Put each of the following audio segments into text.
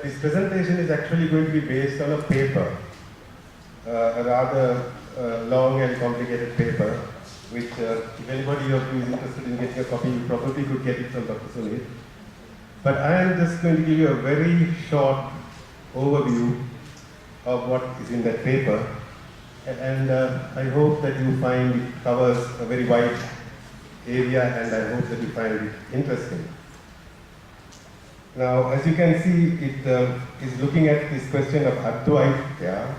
this presentation is actually going to be based on a paper, a rather long and complicated paper, which if anybody of you is interested in getting a copy, you probably could get it from Dr. Sunil. But I am just going to give you a very short overview of what is in that paper. And I hope that you find it covers a very wide area, and I hope that you find it interesting. Now, as you can see, it is looking at this question of Advaita.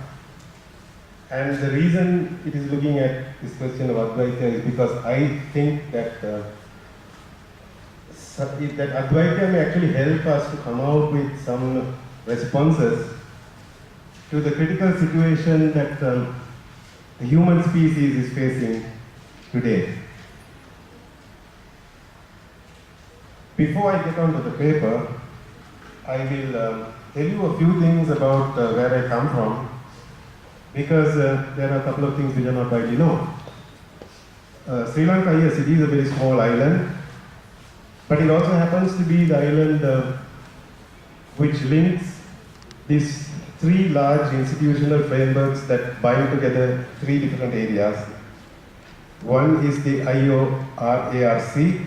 And the reason it is looking at this question of Advaita is because I think that that Advaita may actually help us to come out with some responses to the critical situation that the human species is facing today. Before I get on to the paper, I will tell you a few things about where I come from, because there are a couple of things which are not widely known. Sri Lanka, yes, it is a very small island, but it also happens to be the island which links these three large institutional frameworks that bind together three different areas. One is the IORARC,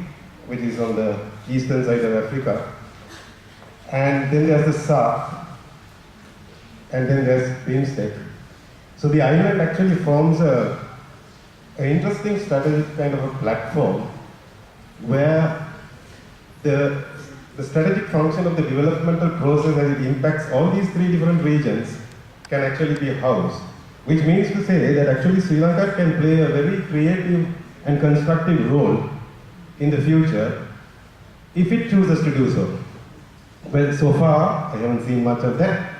which is on the eastern side of Africa, and then there's the SAARC, and then there's BIMSTEC. So the island actually forms an interesting strategic kind of a platform where the strategic function of the developmental process as it impacts all these three different regions can actually be housed. Which means to say that actually Sri Lanka can play a very creative and constructive role in the future if it chooses to do so. Well, so far I haven't seen much of that,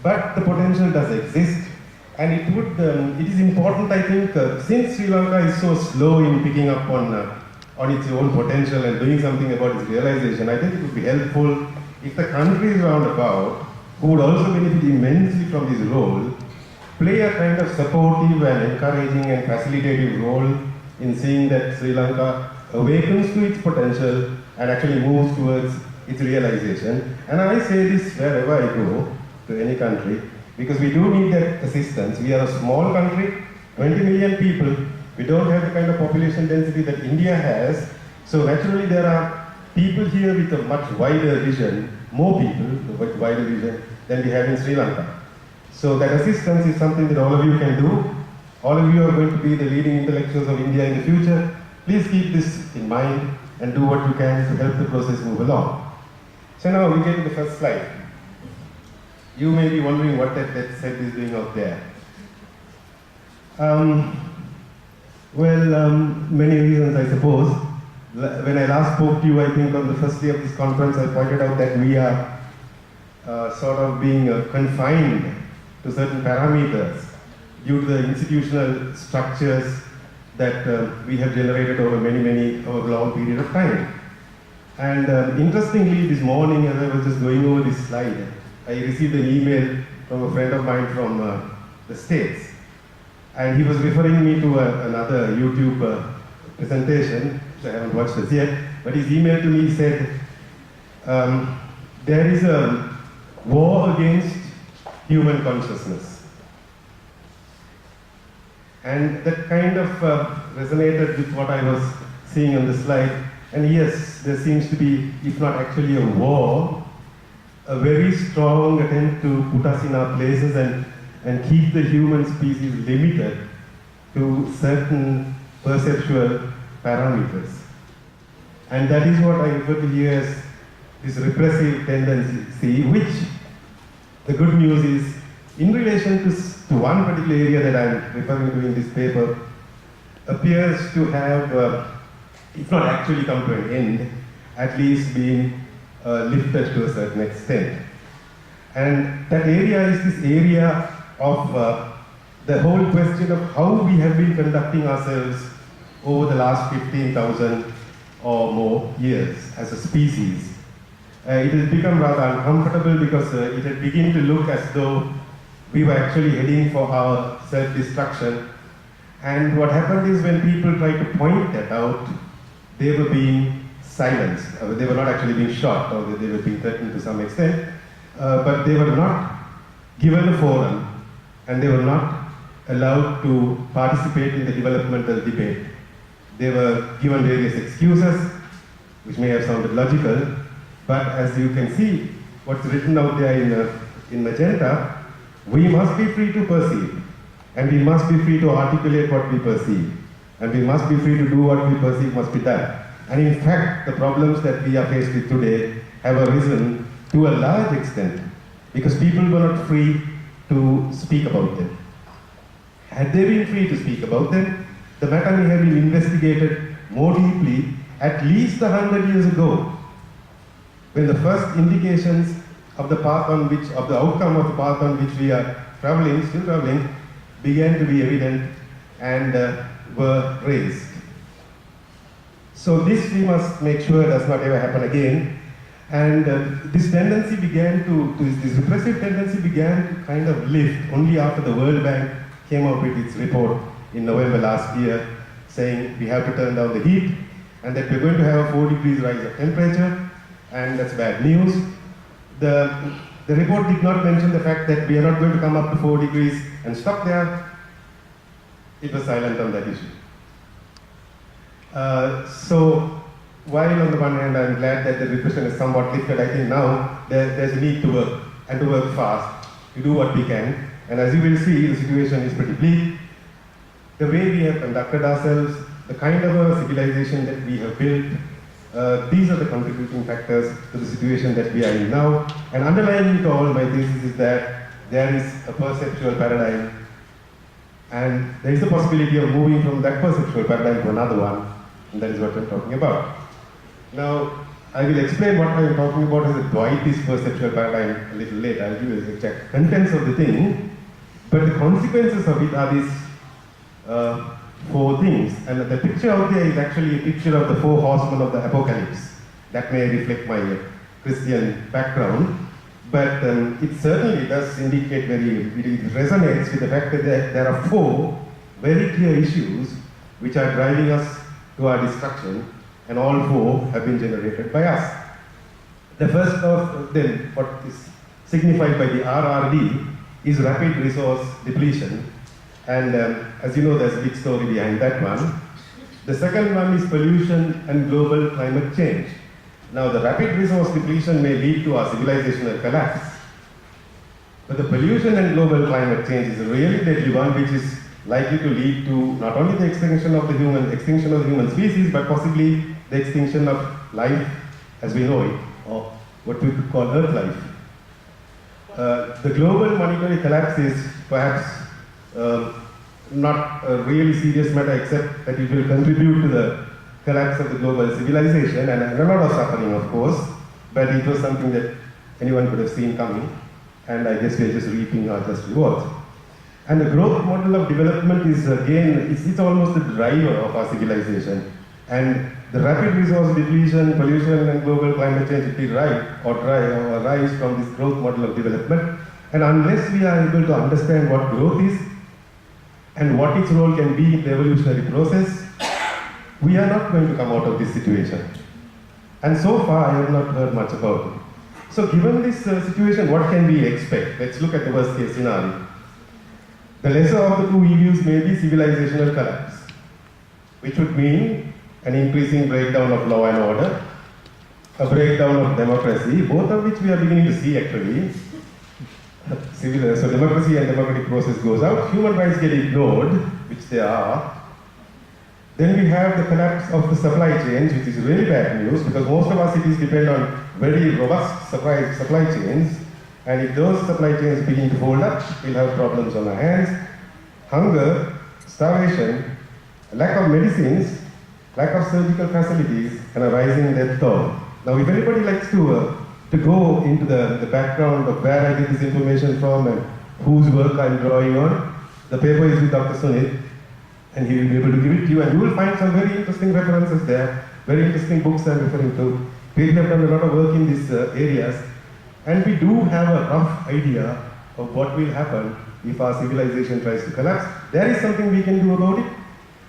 but the potential does exist, and it is important, I think, since Sri Lanka is so slow in picking up on its own potential and doing something about its realization, I think it would be helpful if the countries around about, who would also benefit immensely from this role, play a kind of supportive and encouraging and facilitative role in seeing that Sri Lanka awakens to its potential and actually moves towards its realization. And I say this wherever I go, to any country, because we do need that assistance. We are a small country, 20 million people. We don't have the kind of population density that India has. So naturally there are people here with a much wider vision, more people with wider vision than we have in Sri Lanka. So that assistance is something that all of you can do. All of you are going to be the leading intellectuals of India in the future. Please keep this in mind and do what you can to help the process move along. So now we get to the first slide. You may be wondering what that set is doing out there. Many reasons, I suppose. When I last spoke to you, I think on the first day of this conference, I pointed out that we are sort of being confined to certain parameters due to the institutional structures that we have generated over over a long period of time. And interestingly, this morning, as I was just going over this slide, I received an email from a friend of mine from the States. And he was referring me to another YouTube presentation, which I haven't watched as yet, but his email to me said, there is a war against human consciousness. And that kind of resonated with what I was seeing on the slide. And yes, there seems to be, if not actually a war, a very strong attempt to put us in our places and keep the human species limited to certain perceptual parameters. And that is what I refer to here as this repressive tendency, which the good news is, in relation to one particular area that I'm referring to in this paper, appears to have, if not actually come to an end, at least been lifted to a certain extent. And that area is this area of the whole question of how we have been conducting ourselves over the last 15,000 or more years as a species. It has become rather uncomfortable because it had begun to look as though we were actually heading for our self-destruction. And what happened is when people tried to point that out, they were being silenced. They were not actually being shot, or they were being threatened to some extent. but they were not given a forum and they were not allowed to participate in the developmental debate. They were given various excuses, which may have sounded logical, but as you can see, what's written out there in magenta, we must be free to perceive, and we must be free to articulate what we perceive, and we must be free to do what we perceive must be done. And in fact, the problems that we are faced with today have arisen to a large extent because people were not free to speak about them. Had they been free to speak about them, the matter may have been investigated more deeply at least 100 years ago, when the first indications of the path on which, of the outcome of the path on which we are traveling, still traveling, began to be evident and were raised. So this we must make sure does not ever happen again. And this tendency began to, this repressive tendency began to kind of lift only after the World Bank came up with its report in November last year, saying we have to turn down the heat and that we're going to have a 4 degrees rise of temperature, and that's bad news. The report did not mention the fact that we are not going to come up to 4 degrees and stop there. It was silent on that issue. So while on the one hand I'm glad that the repression is somewhat lifted, I think now there's a need to work, and to work fast, to do what we can. And as you will see, the situation is pretty bleak. The way we have conducted ourselves, the kind of a civilization that we have built, these are the contributing factors to the situation that we are in now. And underlying to all my thesis is that there is a perceptual paradigm, and there is a possibility of moving from that perceptual paradigm to another one, and that is what we're talking about. Now, I will explain what I am talking about as a Dwightist perceptual paradigm a little later. I'll give you the exact contents of the thing, but the consequences of it are these 4 things. And the picture out there is actually a picture of the 4 horsemen of the apocalypse. That may reflect my Christian background, but it certainly does indicate it resonates with the fact that there are 4 very clear issues which are driving us to our destruction, and all 4 have been generated by us. The first of them, what is signified by the RRD, is rapid resource depletion. And as you know, there's a big story behind that one. The second one is pollution and global climate change. Now, the rapid resource depletion may lead to our civilizational collapse, but the pollution and global climate change is a really deadly one, which is likely to lead to not only the extinction of the human species, but possibly the extinction of life as we know it, or what we could call Earth life. The global monetary collapse is perhaps not a really serious matter, except that it will contribute to the collapse of the global civilization, and a lot of suffering, of course, but it was something that anyone could have seen coming, and I guess we're just reaping our just rewards. And the growth model of development is again, it's almost the driver of our civilization. And the rapid resource depletion, pollution, and global climate change arise from this growth model of development. And unless we are able to understand what growth is and what its role can be in the evolutionary process, we are not going to come out of this situation. And so far, I have not heard much about it. So given this situation, what can we expect? Let's look at the worst case scenario. The lesser of the 2 evils may be civilizational collapse, which would mean an increasing breakdown of law and order, a breakdown of democracy, both of which we are beginning to see actually. So democracy and democratic process goes out, human rights get ignored, which they are. Then we have the collapse of the supply chains, which is really bad news because most of our cities depend on very robust supply chains. And if those supply chains begin to fold up, we'll have problems on our hands. Hunger, starvation, lack of medicines, lack of surgical facilities, and a rising death toll. Now, if anybody likes to go into the background of where I get this information from and whose work I'm drawing on, the paper is with Dr. Sunil, and he will be able to give it to you, and you will find some very interesting references there, very interesting books I'm referring to. People have done a lot of work in these areas. And we do have a rough idea of what will happen if our civilization tries to collapse. There is something we can do about it.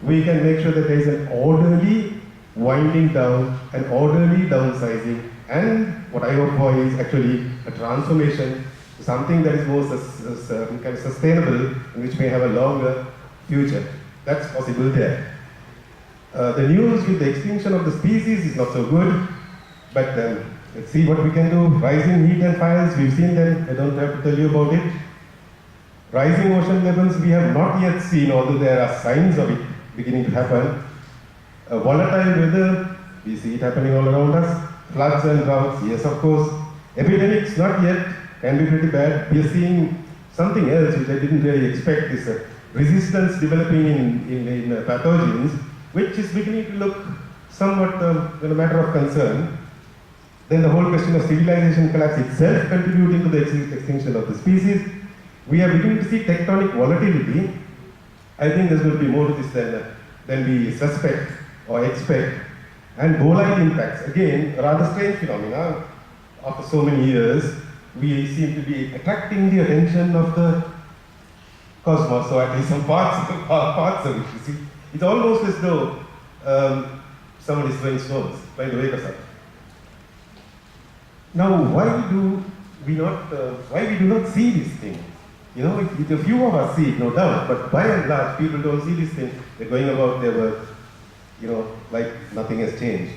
We can make sure that there is an orderly winding down, an orderly downsizing, And what I hope for is actually a transformation to something that is more kind of sustainable and which may have a longer future. That's possible there. The news with the extinction of the species is not so good, but let's see what we can do. Rising heat and fires, we've seen them, I don't have to tell you about it. Rising ocean levels, we have not yet seen, although there are signs of it beginning to happen. Volatile weather, we see it happening all around us. Floods and droughts, yes, of course. Epidemics, not yet, can be pretty bad. We are seeing something else which I didn't really expect, is resistance developing in pathogens, which is beginning to look somewhat a matter of concern. Then the whole question of civilization collapse itself contributing to the extinction of the species. We are beginning to see tectonic volatility. I think there's going to be more to this than we suspect or expect. And bolide impacts, again, a rather strange phenomena. After so many years, we seem to be attracting the attention of the cosmos, or at least some parts of it. You see, it's almost as though someone is throwing stones, trying to wake us up. Now, why do we not see these things? You know, a few of us see it, no doubt, but by and large, people don't see these things. They're going about their work, you know, like nothing has changed.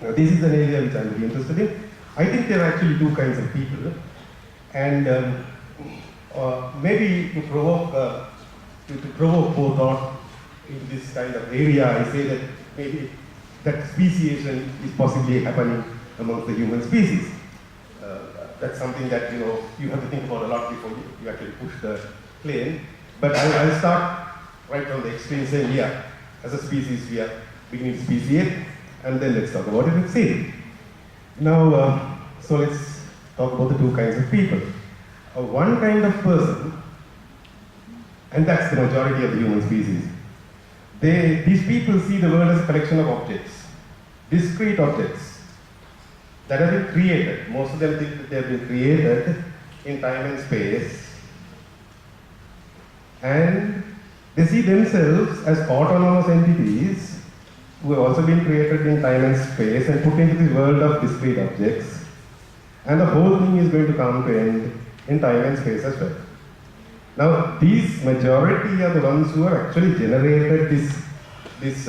Now, this is an area which I'm very interested in. I think there are actually two kinds of people, and maybe to provoke more thought into this kind of area, I say that maybe that speciation is possibly happening amongst the human species. That's something that you have to think about a lot before you actually push the plane. But I'll start right from the extreme, saying, yeah, as a species we are beginning to speciate, and then let's talk about it and see. Now, so let's talk about the two kinds of people. One kind of person, and that's the majority of the human species. These people see the world as a collection of objects, discrete objects that have been created. Most of them think that they have been created in time and space, and they see themselves as autonomous entities who have also been created in time and space and put into this world of discrete objects, and the whole thing is going to come to end in time and space as well. Now, these majority are the ones who have actually generated this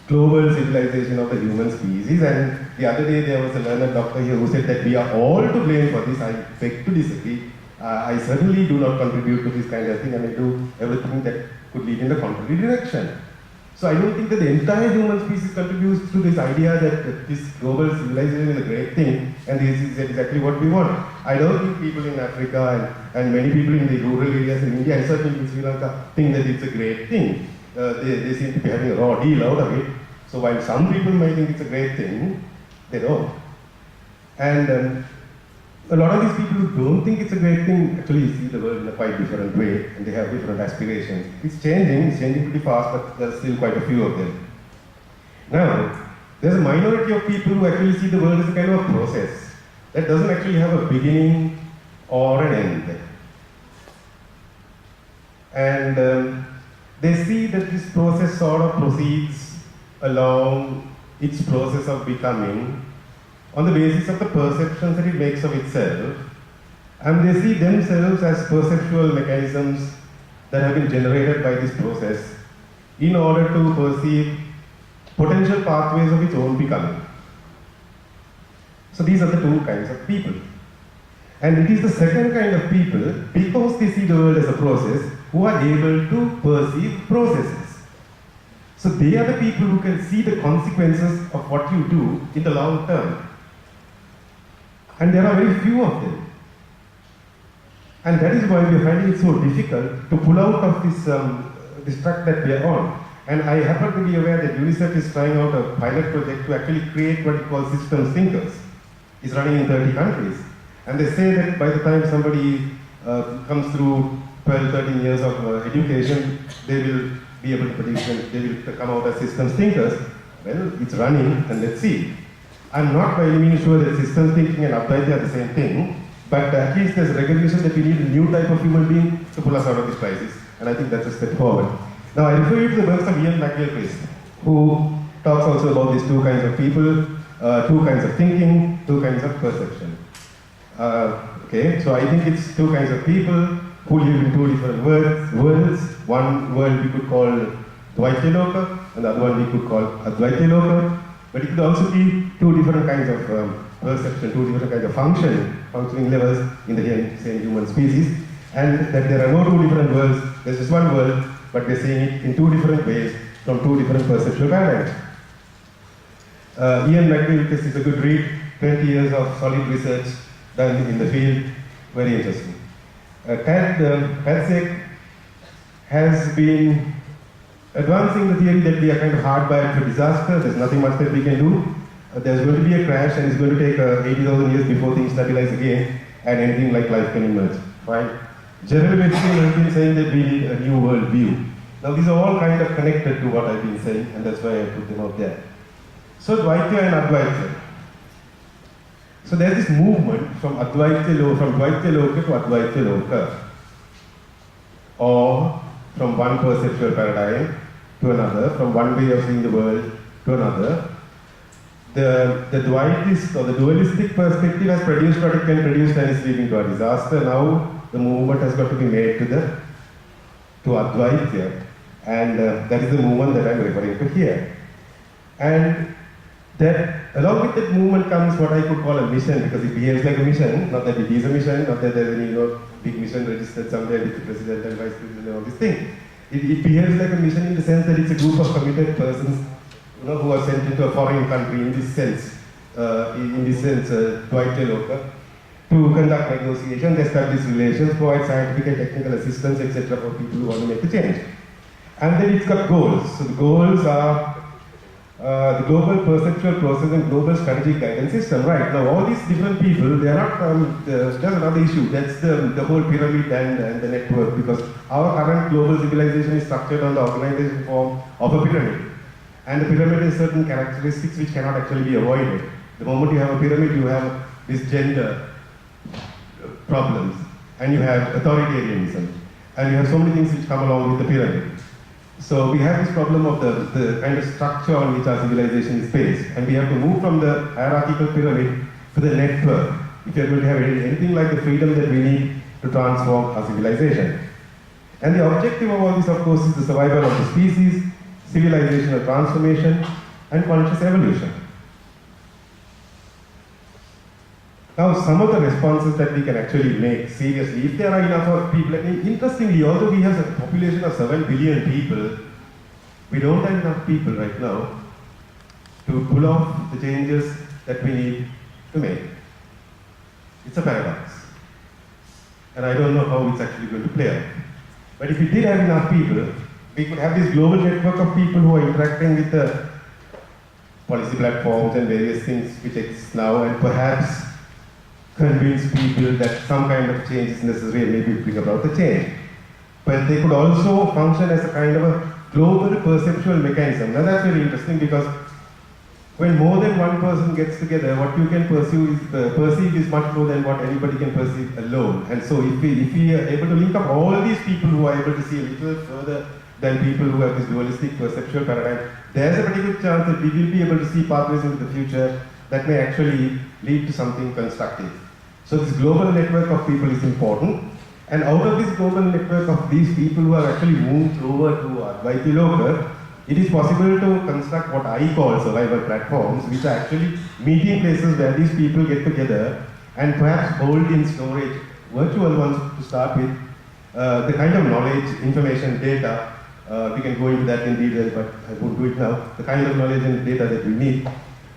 global civilization of the human species, and the other day there was a learned doctor here who said that we are all to blame for this. I beg to disagree. I certainly do not contribute to this kind of thing, and I do everything that could lead in the contrary direction. So I don't think that the entire human species contributes to this idea that this global civilization is a great thing, and this is exactly what we want. I don't think people in Africa and many people in the rural areas in India, and certainly in Sri Lanka, think that it's a great thing. They seem to be having a raw deal out of it. So while some people might think it's a great thing, they don't. And a lot of these people who don't think it's a great thing actually see the world in a quite different way, and they have different aspirations. It's changing pretty fast, but there's still quite a few of them. Now, there's a minority of people who actually see the world as a kind of a process that doesn't actually have a beginning or an end. And they see that this process sort of proceeds along its process of becoming on the basis of the perceptions that it makes of itself, and they see themselves as perceptual mechanisms that have been generated by this process in order to perceive potential pathways of its own becoming. So these are the two kinds of people. And it is the second kind of people, because they see the world as a process, who are able to perceive processes. So they are the people who can see the consequences of what you do in the long term. And there are very few of them. And that is why we are finding it so difficult to pull out of this track that we are on. And I happen to be aware that UNICEF is trying out a pilot project to actually create what it calls systems thinkers. It's running in 30 countries. And they say that by the time somebody comes through 12, 13 years of education, they will be able to predict and they will come out as systems thinkers. Well, it's running, and let's see. I'm not by any means sure that systems thinking and uptight are the same thing, but at least there's recognition that we need a new type of human being to pull us out of this crisis, and I think that's a step forward. Now, I refer you to the works of Ian McGilchrist, who talks also about these two kinds of people. two kinds of thinking, two kinds of perception. Okay, so I think it's two kinds of people who live in two different worlds. One world we could call Dvaitya Loka, and the other one we could call Advaitya Loka. But it could also be two different kinds of perception, two different kinds of functioning levels in the same human species, and that there are no two different worlds. There's just one world, but we're seeing it in two different ways from two different perceptual paradigms. Ian McNeill is a good read. 20 years of solid research done in the field, very interesting. Patzek has been advancing the theory that we are kind of hardwired for disaster. There's nothing much that we can do. There's going to be a crash, and it's going to take 80,000 years before things stabilize again, and anything like life can emerge. Right? General medicine has been saying that we need a new world view. Now these are all kind of connected to what I've been saying, and that's why I put them out there. So Dvaitya and Advaitya. So there's this movement from Dvaitya Loka to Advaitya Loka, or from one perceptual paradigm to another, from one way of seeing the world to another. The Dvaitist or the dualistic perspective has produced what it can produce and is leading to a disaster. Now the movement has got to be made to Advaitya, and that is the movement that I'm referring to here. And that along with that movement comes what I could call a mission, because it behaves like a mission, not that it is a mission, not that there's any big mission registered somewhere with the president and vice president and all this thing. It behaves like a mission in the sense that it's a group of committed persons who are sent into a foreign country in this sense, Dvaitya Loka, to conduct negotiations, establish relations, provide scientific and technical assistance, etc. for people who want to make a change. And then it's got goals. So the goals are the global perceptual process and global strategic guidance system. Right, now all these different people, they are not, just another issue, that's the whole pyramid and the network, because our current global civilization is structured on the organization form of a pyramid. And the pyramid has certain characteristics which cannot actually be avoided. The moment you have a pyramid, you have this gender problems, and you have authoritarianism, and you have so many things which come along with the pyramid. So we have this problem of the kind of structure on which our civilization is based, and we have to move from the hierarchical pyramid to the network if we are going to have anything like the freedom that we need to transform our civilization. And the objective of all this, of course, is the survival of the species, civilizational transformation, and conscious evolution. Now, some of the responses that we can actually make seriously, if there are enough of people, interestingly, although we have a population of 7 billion people, we don't have enough people right now to pull off the changes that we need to make. It's a paradox. And I don't know how it's actually going to play out. But if we did have enough people, we could have this global network of people who are interacting with the policy platforms and various things which exist now, and perhaps convince people that some kind of change is necessary and maybe bring about the change. But they could also function as a kind of a global perceptual mechanism. Now that's very interesting, because when more than one person gets together, what you can perceive is much more than what anybody can perceive alone. And so if we are able to link up all these people who are able to see a little further than people who have this dualistic perceptual paradigm, there's a pretty good chance that we will be able to see pathways into the future that may actually lead to something constructive. So this global network of people is important, and out of this global network of these people who have actually moved over to Advaitya Loka, it is possible to construct what I call survival platforms, which are actually meeting places where these people get together and perhaps hold in storage, virtual ones to start with, the kind of knowledge, information, data, we can go into that in detail, but I won't do it now, the kind of knowledge and data that we need,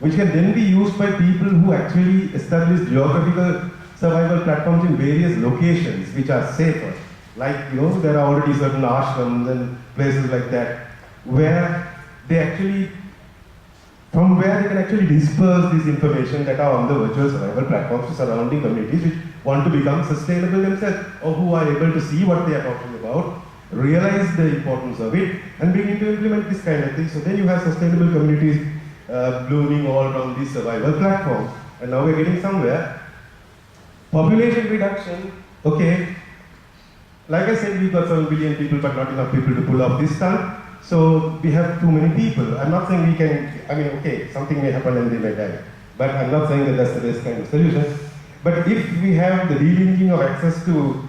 which can then be used by people who actually establish geographical survival platforms in various locations which are safer. Like, there are already certain ashrams and places like that, where they actually, from where they can actually disperse this information that are on the virtual survival platforms to surrounding communities which want to become sustainable themselves, or who are able to see what they are talking about, realize the importance of it, and begin to implement this kind of thing. So then you have sustainable communities blooming all around these survival platforms. And now we're getting somewhere. Population reduction, okay. Like I said, we've got 7 billion people, but not enough people to pull off this stunt. So we have too many people. I'm not saying we can, I mean, okay, something may happen and they may die. But I'm not saying that that's the best kind of solution. But if we have the delinking of access to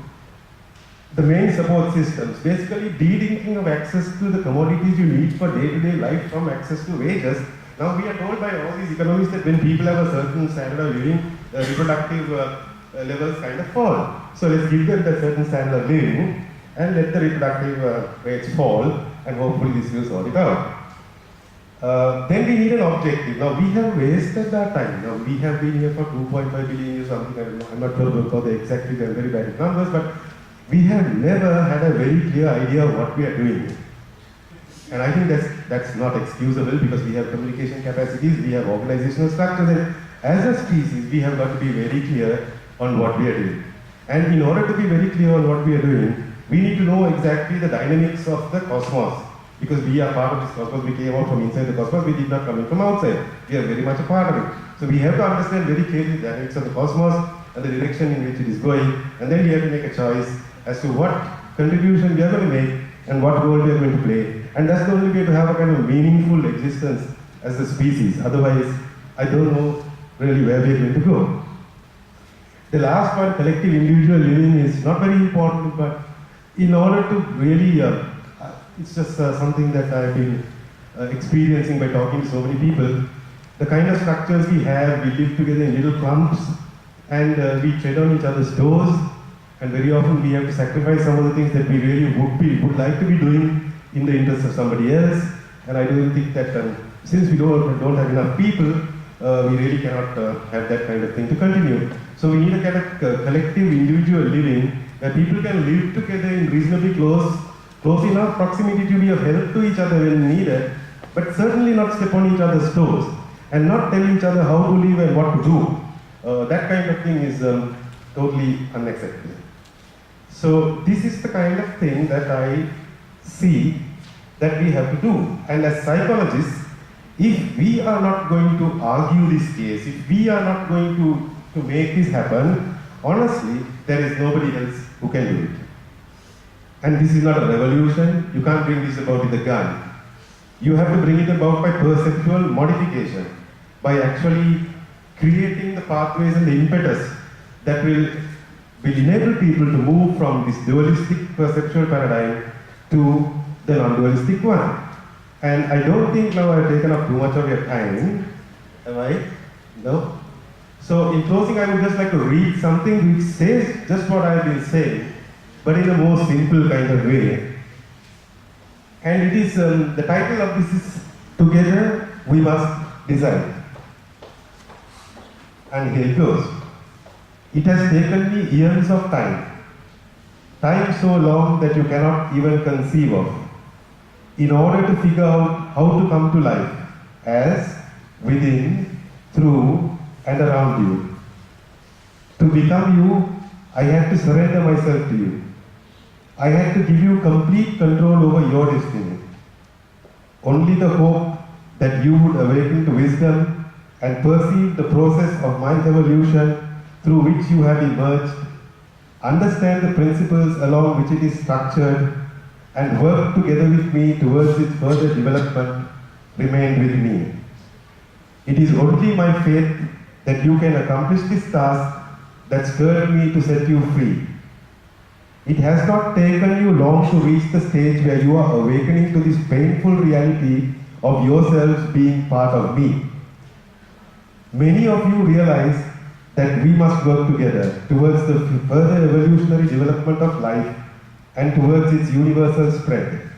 the main support systems, basically delinking of access to the commodities you need for day-to-day life from access to wages. Now we are told by all these economists that when people have a certain standard of living, reproductive levels kind of fall. So let's give them that certain standard of living and let the reproductive rates fall, and hopefully this will sort it out. Then we need an objective. Now we have wasted our time. Now we have been here for 2.5 billion years, something, I don't know, I'm not sure about the exactly, they're very bad numbers, but we have never had a very clear idea of what we are doing. And I think that's not excusable because we have communication capacities, we have organizational structures, and as a species, we have got to be very clear on what we are doing. And in order to be very clear on what we are doing, we need to know exactly the dynamics of the cosmos. Because we are part of this cosmos, we came out from inside the cosmos, we did not come in from outside. We are very much a part of it. So we have to understand very clearly the dynamics of the cosmos and the direction in which it is going, and then we have to make a choice as to what contribution we are going to make and what role we are going to play. And that's the only way to have a kind of meaningful existence as a species. Otherwise, I don't know really where we are going to go. The last one, collective individual living, is not very important, but in order to really, it's just something that I've been experiencing by talking to so many people. The kind of structures we have, we live together in little clumps, and we tread on each other's toes, and very often we have to sacrifice some of the things that we really would like to be doing in the interest of somebody else. And I don't think that since we don't have enough people, we really cannot have that kind of thing to continue. So we need a kind of collective individual living where people can live together in reasonably close enough proximity to be of help to each other when needed, but certainly not step on each other's toes and not tell each other how to live and what to do. That kind of thing is totally unacceptable. So this is the kind of thing that I see that we have to do. And as psychologists, if we are not going to argue this case, if we are not going to make this happen, honestly, there is nobody else who can do it. And this is not a revolution. You can't bring this about with a gun. You have to bring it about by perceptual modification, by actually creating the pathways and the impetus that will enable people to move from this dualistic perceptual paradigm to the non-dualistic one. And I don't think now I've taken up too much of your time. Am I? No? So in closing, I would just like to read something which says just what I've been saying, but in a more simple kind of way. And it is, the title of this is Together We Must Decide. And here it goes. It has taken me years of time so long that you cannot even conceive of, in order to figure out how to come to life as, within, through, and around you. To become you, I had to surrender myself to you. I had to give you complete control over your destiny. Only the hope that you would awaken to wisdom and perceive the process of my evolution through which you have emerged, understand the principles along which it is structured, and work together with me towards its further development remained with me. It is only my faith that you can accomplish this task that stirred me to set you free. It has not taken you long to reach the stage where you are awakening to this painful reality of yourselves being part of me. Many of you realize that we must work together towards the further evolutionary development of life and towards its universal spread.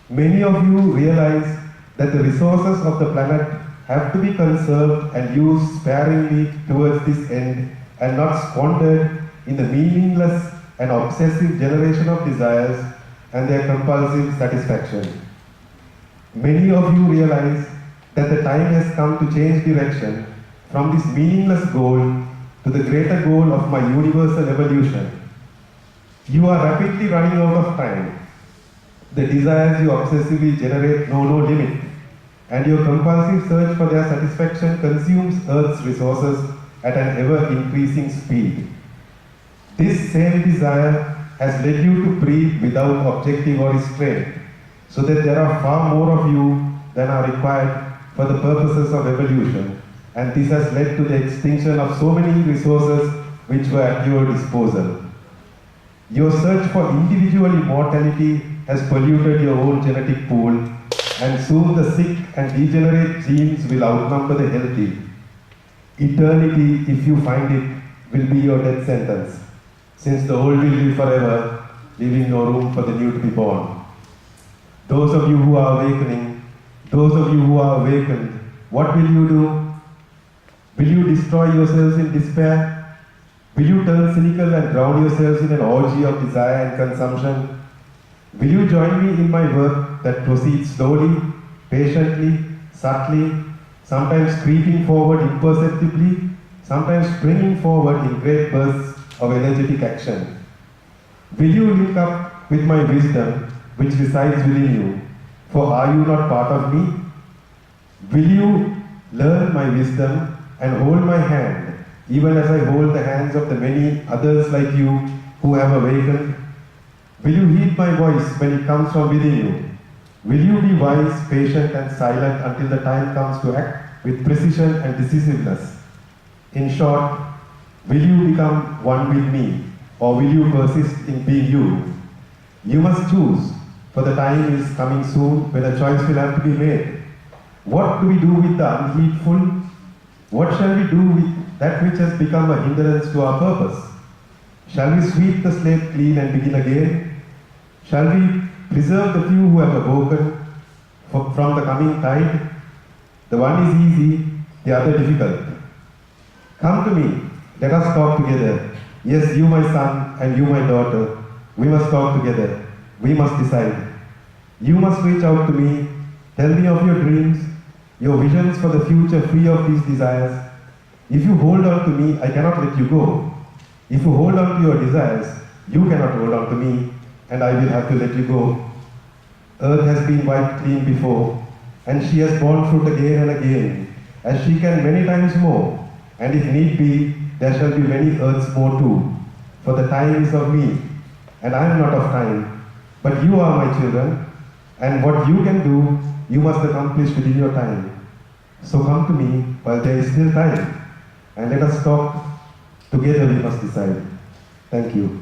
Many of you realize that the resources of the planet have to be conserved and used sparingly towards this end and not squandered in the meaningless and obsessive generation of desires and their compulsive satisfaction. Many of you realize that the time has come to change direction from this meaningless goal to the greater goal of my universal evolution. You are rapidly running out of time. The desires you obsessively generate know no limit, and your compulsive search for their satisfaction consumes Earth's resources at an ever-increasing speed. This same desire has led you to breathe without objective or restraint, so that there are far more of you than are required for the purposes of evolution, and this has led to the extinction of so many resources which were at your disposal. Your search for individual immortality has polluted your own genetic pool, and soon the sick and degenerate genes will outnumber the healthy. Eternity, if you find it, will be your death sentence, since the old will live forever, leaving no room for the new to be born. Those of you who are awakening, those of you who are awakened, what will you do? Will you destroy yourselves in despair? Will you turn cynical and drown yourselves in an orgy of desire and consumption? Will you join me in my work that proceeds slowly, patiently, subtly, sometimes creeping forward imperceptibly, sometimes springing forward in great bursts of energetic action? Will you link up with my wisdom which resides within you? For are you not part of me? Will you learn my wisdom and hold my hand, even as I hold the hands of the many others like you who have awakened? Will you heed my voice when it comes from within you? Will you be wise, patient, and silent until the time comes to act with precision and decisiveness? In short, will you become one with me, or will you persist in being you? You must choose, for the time is coming soon when a choice will have to be made. What do we do with the unheedful? What shall we do with that which has become a hindrance to our purpose? Shall we sweep the slate clean and begin again? Shall we preserve the few who have awoken from the coming tide? The one is easy, the other difficult. Come to me, let us talk together. Yes, you my son and you my daughter, we must talk together. We must decide. You must reach out to me, tell me of your dreams, your visions for the future free of these desires. If you hold on to me, I cannot let you go. If you hold on to your desires, you cannot hold on to me, and I will have to let you go. Earth has been wiped clean before, and she has borne fruit again and again, as she can many times more, and if need be, there shall be many earths more too. For the time is of me, and I am not of time, but you are my children, and what you can do, you must accomplish within your time. So come to me while there is still time, and let us talk. Together we must decide. Thank you.